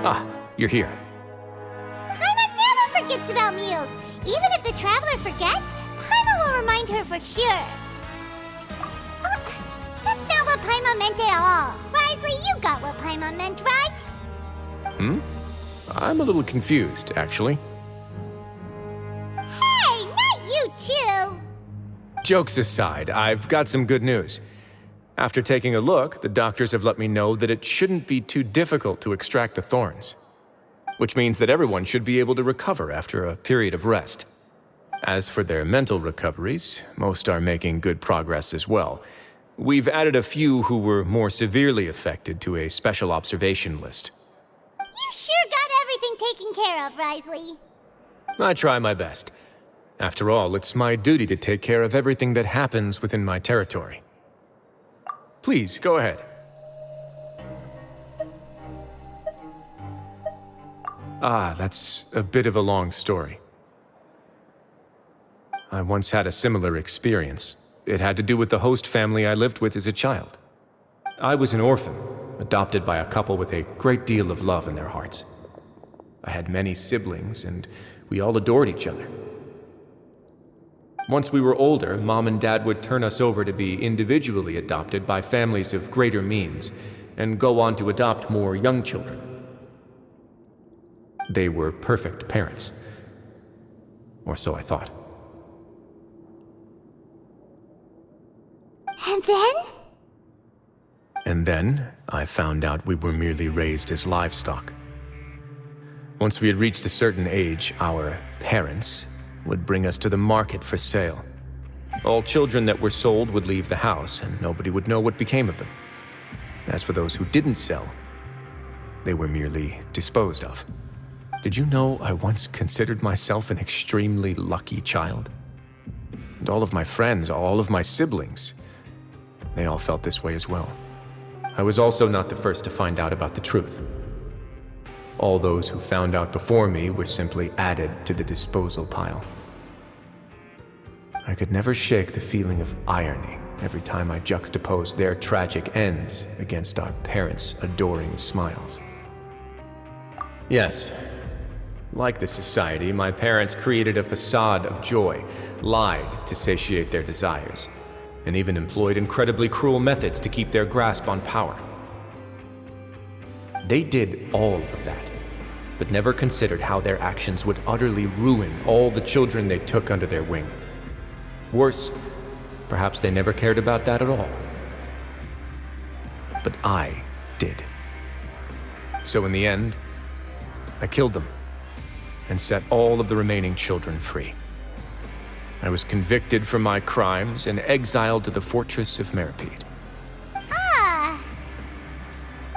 Ah, you're here. Paimon never forgets about meals. Even if the traveler forgets, Paimon will remind her for sure. That's not what Paimon meant at all. Risley, you got what Paimon meant, right? I'm a little confused, actually. Hey, not you too! Jokes aside, I've got some good news. After taking a look, the doctors have let me know that it shouldn't be too difficult to extract the thorns. Which means that everyone should be able to recover after a period of rest. As for their mental recoveries, most are making good progress as well. We've added a few who were more severely affected to a special observation list. You sure got everything taken care of, Risley. I try my best. After all, it's my duty to take care of everything that happens within my territory. Please, go ahead. That's a bit of a long story. I once had a similar experience. It had to do with the host family I lived with as a child. I was an orphan, adopted by a couple with a great deal of love in their hearts. I had many siblings, and we all adored each other. Once we were older, Mom and Dad would turn us over to be individually adopted by families of greater means, and go on to adopt more young children. They were perfect parents. Or so I thought. And then? And then, I found out we were merely raised as livestock. Once we had reached a certain age, our parents would bring us to the market for sale. All children that were sold would leave the house, and nobody would know what became of them. As for those who didn't sell, they were merely disposed of. Did you know I once considered myself an extremely lucky child? And all of my friends, all of my siblings, they all felt this way as well. I was also not the first to find out about the truth. All those who found out before me were simply added to the disposal pile. I could never shake the feeling of irony every time I juxtaposed their tragic ends against our parents' adoring smiles. Yes, like the society, my parents created a facade of joy, lied to satiate their desires, and even employed incredibly cruel methods to keep their grasp on power. They did all of that, but never considered how their actions would utterly ruin all the children they took under their wing. Worse, perhaps they never cared about that at all. But I did. So in the end, I killed them and set all of the remaining children free. I was convicted for my crimes and exiled to the fortress of Meripede.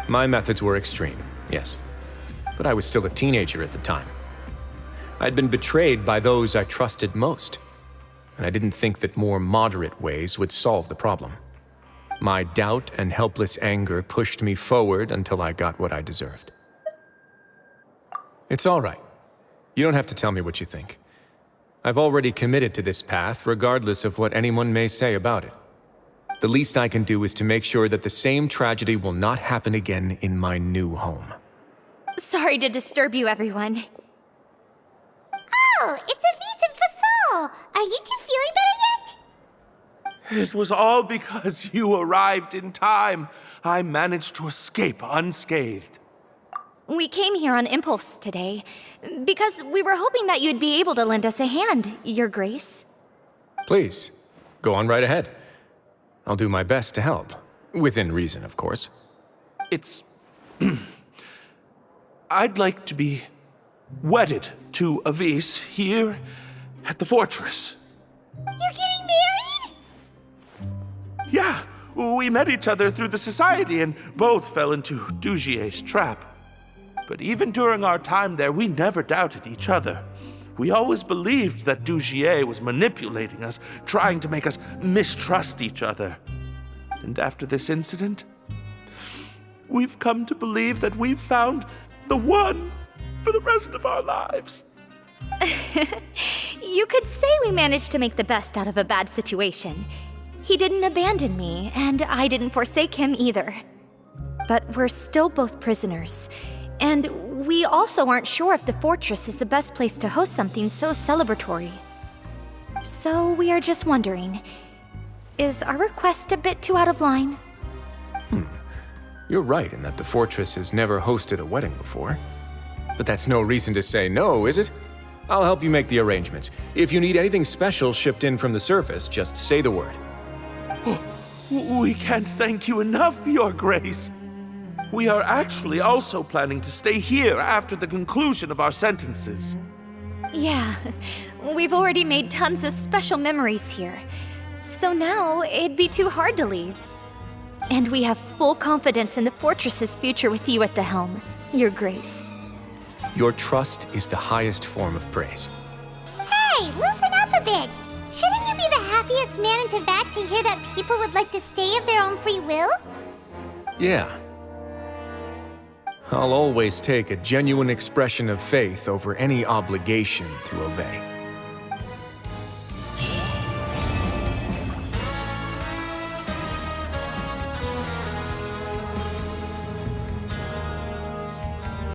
My methods were extreme, yes, but I was still a teenager at the time. I'd been betrayed by those I trusted most, and I didn't think that more moderate ways would solve the problem. My doubt and helpless anger pushed me forward until I got what I deserved. It's all right. You don't have to tell me what you think. I've already committed to this path, regardless of what anyone may say about it. The least I can do is to make sure that the same tragedy will not happen again in my new home. Sorry to disturb you, everyone. Oh, it's Avis and Fasol! Are you two feeling better yet? It was all because you arrived in time. I managed to escape unscathed. We came here on impulse today, because we were hoping that you'd be able to lend us a hand, Your Grace. Please, go on right ahead. I'll do my best to help. Within reason, of course. It's... I'd like to be wedded to Avis here at the fortress. You're getting married? Yeah, we met each other through the society and both fell into Dugier's trap. But even during our time there, we never doubted each other. We always believed that Dugier was manipulating us, trying to make us mistrust each other. And after this incident, we've come to believe that we've found the one for the rest of our lives. You could say we managed to make the best out of a bad situation. He didn't abandon me, and I didn't forsake him either. But we're still both prisoners, And we also aren't sure if the fortress is the best place to host something so celebratory. So we are just wondering, is our request a bit too out of line? You're right in that the fortress has never hosted a wedding before. But that's no reason to say no, is it? I'll help you make the arrangements. If you need anything special shipped in from the surface, just say the word. We can't thank you enough, Your Grace. We are actually also planning to stay here after the conclusion of our sentences. Yeah, we've already made tons of special memories here. So now it'd be too hard to leave. And we have full confidence in the fortress's future with you at the helm, Your Grace. Your trust is the highest form of praise. Hey, loosen up a bit. Shouldn't you be the happiest man in Teyvat to hear that people would like to stay of their own free will? Yeah. I'll always take a genuine expression of faith over any obligation to obey.